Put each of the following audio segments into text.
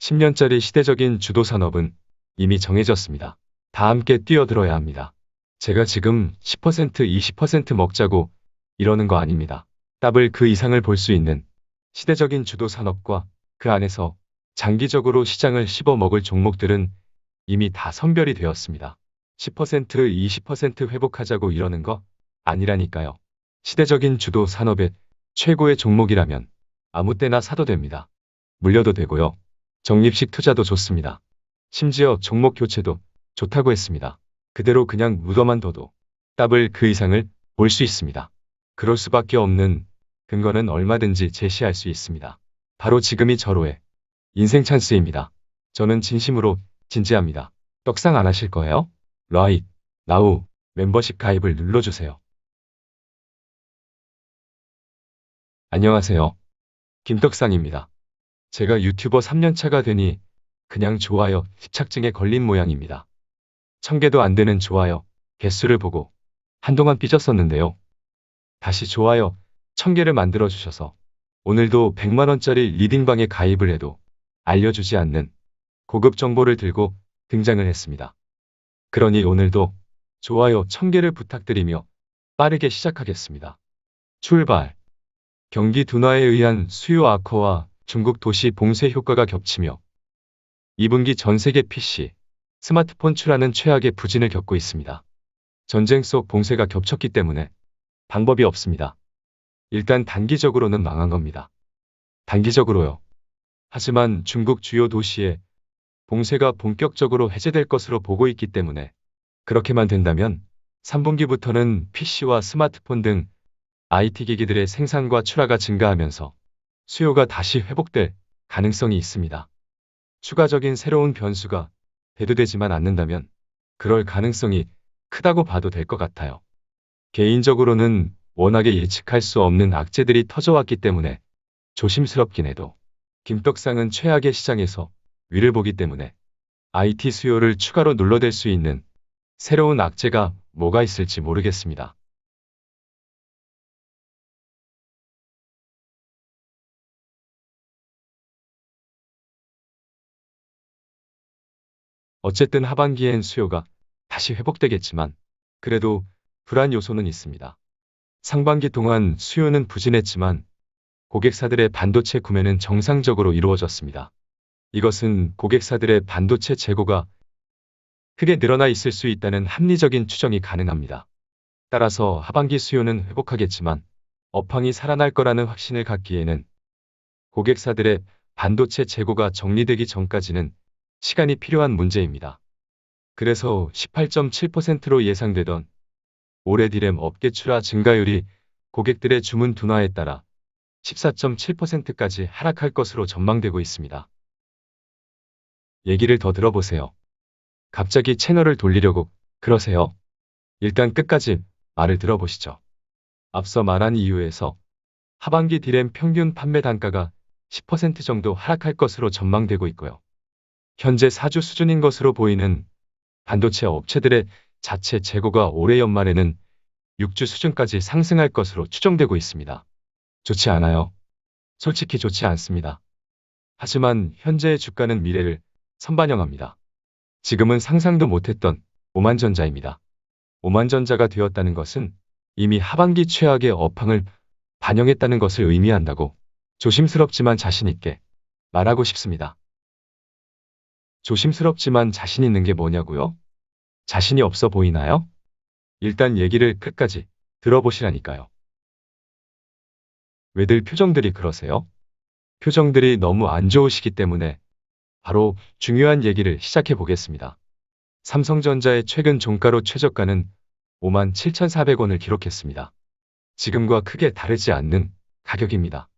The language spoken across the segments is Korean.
10년짜리 시대적인 주도 산업은 이미 정해졌습니다. 다 함께 뛰어들어야 합니다. 제가 지금 10%, 20% 먹자고 이러는 거 아닙니다. 더블 그 이상을 볼 수 있는 시대적인 주도 산업과 그 안에서 장기적으로 시장을 씹어먹을 종목들은 이미 다 선별이 되었습니다. 10%, 20% 회복하자고 이러는 거 아니라니까요. 시대적인 주도 산업의 최고의 종목이라면 아무 때나 사도 됩니다. 물려도 되고요. 적립식 투자도 좋습니다. 심지어 종목 교체도 좋다고 했습니다. 그대로 그냥 묻어만 둬도 더블 그 이상을 볼 수 있습니다. 그럴 수밖에 없는 근거는 얼마든지 제시할 수 있습니다. 바로 지금이 절호의 인생 찬스입니다. 저는 진심으로 진지합니다. 떡상 안 하실 거예요? 라이트, 나우, 멤버십 가입을 눌러주세요. 안녕하세요. 김떡상입니다. 제가 유튜버 3년차가 되니 그냥 좋아요 집착증에 걸린 모양입니다. 1000개도 안 되는 좋아요 개수를 보고 한동안 삐졌었는데요. 다시 좋아요 1000개를 만들어주셔서 오늘도 100만원짜리 리딩방에 가입을 해도 알려주지 않는 고급 정보를 들고 등장을 했습니다. 그러니 오늘도 좋아요 1000개를 부탁드리며 빠르게 시작하겠습니다. 출발! 경기 둔화에 의한 수요 악화와 중국 도시 봉쇄 효과가 겹치며 2분기 전 세계 PC, 스마트폰 출하는 최악의 부진을 겪고 있습니다. 전쟁 속 봉쇄가 겹쳤기 때문에 방법이 없습니다. 일단 단기적으로는 망한 겁니다. 단기적으로요. 하지만 중국 주요 도시에 봉쇄가 본격적으로 해제될 것으로 보고 있기 때문에 그렇게만 된다면 3분기부터는 PC와 스마트폰 등 IT 기기들의 생산과 출하가 증가하면서 수요가 다시 회복될 가능성이 있습니다. 추가적인 새로운 변수가 대두되지만 않는다면 그럴 가능성이 크다고 봐도 될 것 같아요. 개인적으로는 워낙에 예측할 수 없는 악재들이 터져왔기 때문에 조심스럽긴 해도 김떡상은 최악의 시장에서 위를 보기 때문에 IT 수요를 추가로 눌러댈 수 있는 새로운 악재가 뭐가 있을지 모르겠습니다. 어쨌든 하반기엔 수요가 다시 회복되겠지만 그래도 불안 요소는 있습니다. 상반기 동안 수요는 부진했지만 고객사들의 반도체 구매는 정상적으로 이루어졌습니다. 이것은 고객사들의 반도체 재고가 크게 늘어나 있을 수 있다는 합리적인 추정이 가능합니다. 따라서 하반기 수요는 회복하겠지만 업황이 살아날 거라는 확신을 갖기에는 고객사들의 반도체 재고가 정리되기 전까지는 시간이 필요한 문제입니다. 그래서 18.7%로 예상되던 올해 디램 업계 출하 증가율이 고객들의 주문 둔화에 따라 14.7%까지 하락할 것으로 전망되고 있습니다. 얘기를 더 들어보세요. 갑자기 채널을 돌리려고 그러세요? 일단 끝까지 말을 들어보시죠. 앞서 말한 이유에서 하반기 디램 평균 판매 단가가 10% 정도 하락할 것으로 전망되고 있고요. 현재 4주 수준인 것으로 보이는 반도체 업체들의 자체 재고가 올해 연말에는 6주 수준까지 상승할 것으로 추정되고 있습니다. 좋지 않아요. 솔직히 좋지 않습니다. 하지만 현재의 주가는 미래를 선반영합니다. 지금은 상상도 못했던 오만전자입니다. 오만전자가 되었다는 것은 이미 하반기 최악의 업황을 반영했다는 것을 의미한다고 조심스럽지만 자신 있게 말하고 싶습니다. 조심스럽지만 자신 있는 게 뭐냐고요? 자신이 없어 보이나요? 일단 얘기를 끝까지 들어보시라니까요. 왜들 표정들이 그러세요? 표정들이 너무 안 좋으시기 때문에 바로 중요한 얘기를 시작해 보겠습니다. 삼성전자의 최근 종가로 최저가는 57,400원을 기록했습니다. 지금과 크게 다르지 않는 가격입니다.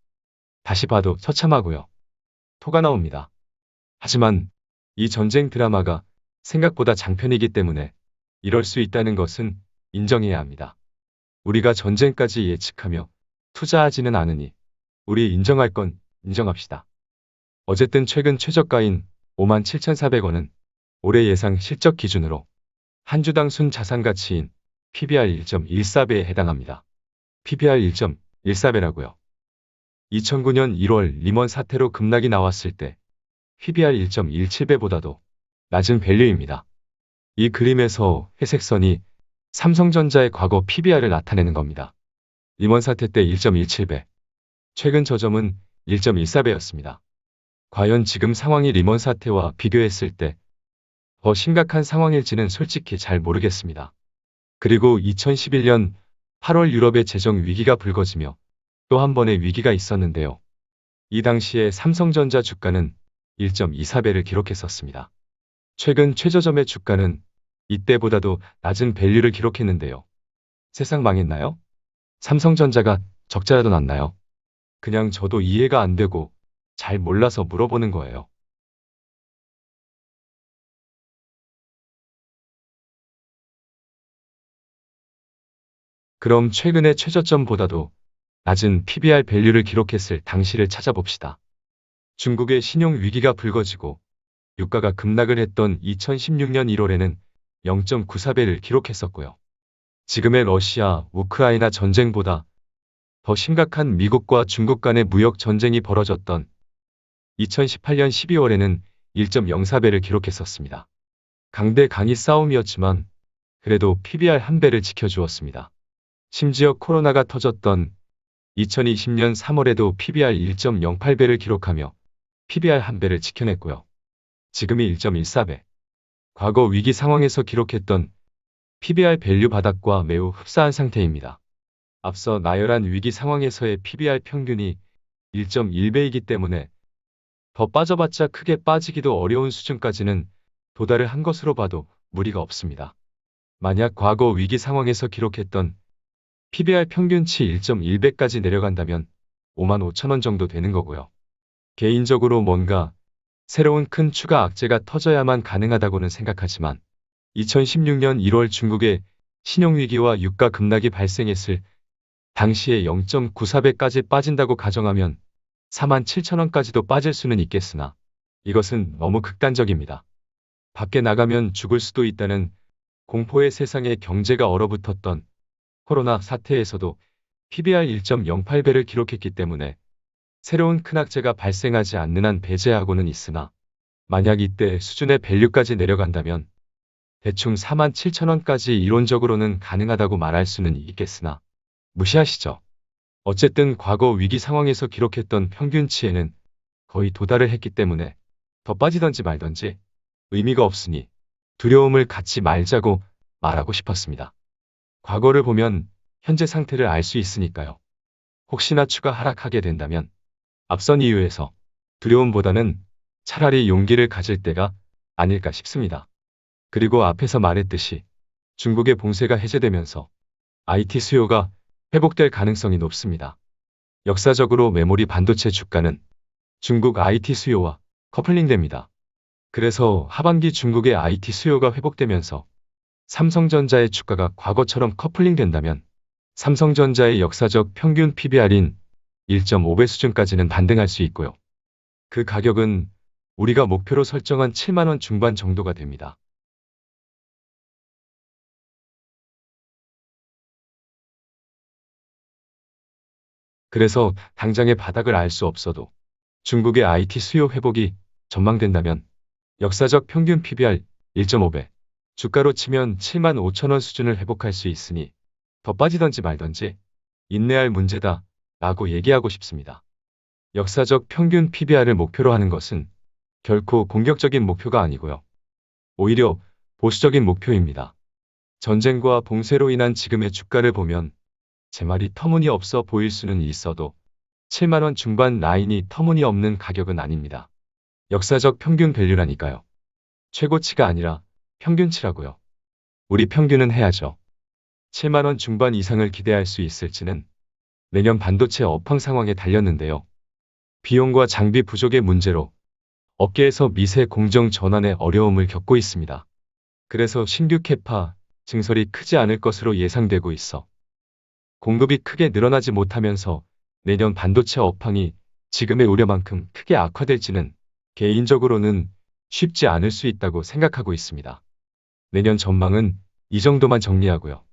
다시 봐도 처참하고요. 토가 나옵니다. 하지만 이 전쟁 드라마가 생각보다 장편이기 때문에 이럴 수 있다는 것은 인정해야 합니다. 우리가 전쟁까지 예측하며 투자하지는 않으니 우리 인정할 건 인정합시다. 어쨌든 최근 최저가인 57,400원은 올해 예상 실적 기준으로 한 주당 순자산가치인 PBR 1.14배에 해당합니다. PBR 1.14배라고요. 2009년 1월 리먼 사태로 급락이 나왔을 때 PBR 1.17배보다도 낮은 밸류입니다. 이 그림에서 회색 선이 삼성전자의 과거 PBR을 나타내는 겁니다. 리먼 사태 때 1.17배, 최근 저점은 1.14배였습니다. 과연 지금 상황이 리먼 사태와 비교했을 때 더 심각한 상황일지는 솔직히 잘 모르겠습니다. 그리고 2011년 8월 유럽의 재정 위기가 불거지며 또 한 번의 위기가 있었는데요. 이 당시에 삼성전자 주가는 1.24배를 기록했었습니다. 최근 최저점의 주가는 이때보다도 낮은 밸류를 기록했는데요. 세상 망했나요? 삼성전자가 적자라도 났나요? 그냥 저도 이해가 안 되고 잘 몰라서 물어보는 거예요. 그럼 최근의 최저점보다도 낮은 PBR 밸류를 기록했을 당시를 찾아봅시다. 중국의 신용 위기가 불거지고 유가가 급락을 했던 2016년 1월에는 0.94배를 기록했었고요. 지금의 러시아, 우크라이나 전쟁보다 더 심각한 미국과 중국 간의 무역 전쟁이 벌어졌던 2018년 12월에는 1.04배를 기록했었습니다. 강대강이 싸움이었지만 그래도 PBR 한 배를 지켜주었습니다. 심지어 코로나가 터졌던 2020년 3월에도 PBR 1.08배를 기록하며 PBR 한 배를 지켜냈고요. 지금이 1.14배. 과거 위기 상황에서 기록했던 PBR 밸류 바닥과 매우 흡사한 상태입니다. 앞서 나열한 위기 상황에서의 PBR 평균이 1.1배이기 때문에 더 빠져봤자 크게 빠지기도 어려운 수준까지는 도달을 한 것으로 봐도 무리가 없습니다. 만약 과거 위기 상황에서 기록했던 PBR 평균치 1.1배까지 내려간다면 55,000원 정도 되는 거고요. 개인적으로 뭔가 새로운 큰 추가 악재가 터져야만 가능하다고는 생각하지만 2016년 1월 중국의 신용위기와 유가 급락이 발생했을 당시에 0.94배까지 빠진다고 가정하면 47,000원까지도 빠질 수는 있겠으나 이것은 너무 극단적입니다. 밖에 나가면 죽을 수도 있다는 공포의 세상에 경제가 얼어붙었던 코로나 사태에서도 PBR 1.08배를 기록했기 때문에 새로운 큰 악재가 발생하지 않는 한 배제하고는 있으나 만약 이때 수준의 밸류까지 내려간다면 대충 47,000원까지 이론적으로는 가능하다고 말할 수는 있겠으나 무시하시죠. 어쨌든 과거 위기 상황에서 기록했던 평균치에는 거의 도달을 했기 때문에 더 빠지던지 말던지 의미가 없으니 두려움을 갖지 말자고 말하고 싶었습니다. 과거를 보면 현재 상태를 알 수 있으니까요. 혹시나 추가 하락하게 된다면 앞선 이유에서 두려움보다는 차라리 용기를 가질 때가 아닐까 싶습니다. 그리고 앞에서 말했듯이 중국의 봉쇄가 해제되면서 IT 수요가 회복될 가능성이 높습니다. 역사적으로 메모리 반도체 주가는 중국 IT 수요와 커플링됩니다. 그래서 하반기 중국의 IT 수요가 회복되면서 삼성전자의 주가가 과거처럼 커플링된다면 삼성전자의 역사적 평균 PBR인 1.5배 수준까지는 반등할 수 있고요. 그 가격은 우리가 목표로 설정한 7만원 중반 정도가 됩니다. 그래서 당장의 바닥을 알 수 없어도 중국의 IT 수요 회복이 전망된다면 역사적 평균 PBR 1.5배, 주가로 치면 7만 5천원 수준을 회복할 수 있으니 더 빠지던지 말던지 인내할 문제다 라고 얘기하고 싶습니다. 역사적 평균 PBR을 목표로 하는 것은 결코 공격적인 목표가 아니고요. 오히려 보수적인 목표입니다. 전쟁과 봉쇄로 인한 지금의 주가를 보면 제 말이 터무니없어 보일 수는 있어도 7만원 중반 라인이 터무니없는 가격은 아닙니다. 역사적 평균 밸류라니까요. 최고치가 아니라 평균치라고요. 우리 평균은 해야죠. 7만원 중반 이상을 기대할 수 있을지는 내년 반도체 업황 상황에 달렸는데요. 비용과 장비 부족의 문제로 업계에서 미세 공정 전환의 어려움을 겪고 있습니다. 그래서 신규 캐파 증설이 크지 않을 것으로 예상되고 있어 공급이 크게 늘어나지 못하면서 내년 반도체 업황이 지금의 우려만큼 크게 악화될지는 개인적으로는 쉽지 않을 수 있다고 생각하고 있습니다. 내년 전망은 이 정도만 정리하고요.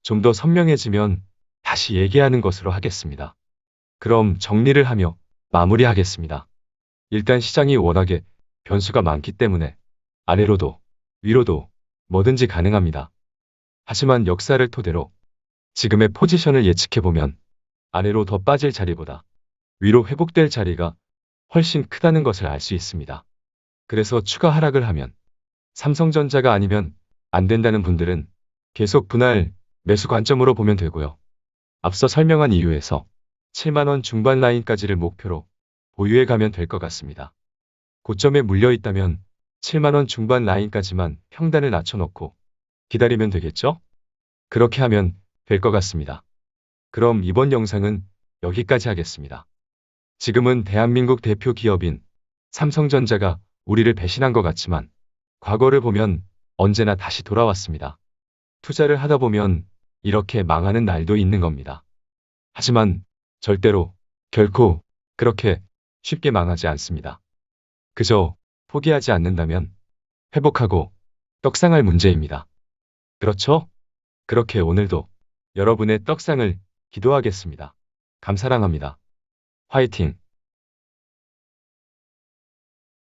좀 더 선명해지면 다시 얘기하는 것으로 하겠습니다. 그럼 정리를 하며 마무리하겠습니다. 일단 시장이 워낙에 변수가 많기 때문에 아래로도 위로도 뭐든지 가능합니다. 하지만 역사를 토대로 지금의 포지션을 예측해보면 아래로 더 빠질 자리보다 위로 회복될 자리가 훨씬 크다는 것을 알 수 있습니다. 그래서 추가 하락을 하면 삼성전자가 아니면 안 된다는 분들은 계속 분할 매수 관점으로 보면 되고요. 앞서 설명한 이유에서 7만원 중반 라인까지를 목표로 보유해 가면 될 것 같습니다. 고점에 물려 있다면 7만원 중반 라인까지만 평단을 낮춰놓고 기다리면 되겠죠? 그렇게 하면 될 것 같습니다. 그럼 이번 영상은 여기까지 하겠습니다. 지금은 대한민국 대표 기업인 삼성전자가 우리를 배신한 것 같지만 과거를 보면 언제나 다시 돌아왔습니다. 투자를 하다 보면 이렇게 망하는 날도 있는 겁니다. 하지만 절대로 결코 그렇게 쉽게 망하지 않습니다. 그저 포기하지 않는다면 회복하고 떡상할 문제입니다. 그렇죠? 그렇게 오늘도 여러분의 떡상을 기도하겠습니다. 감사랑합니다. 화이팅!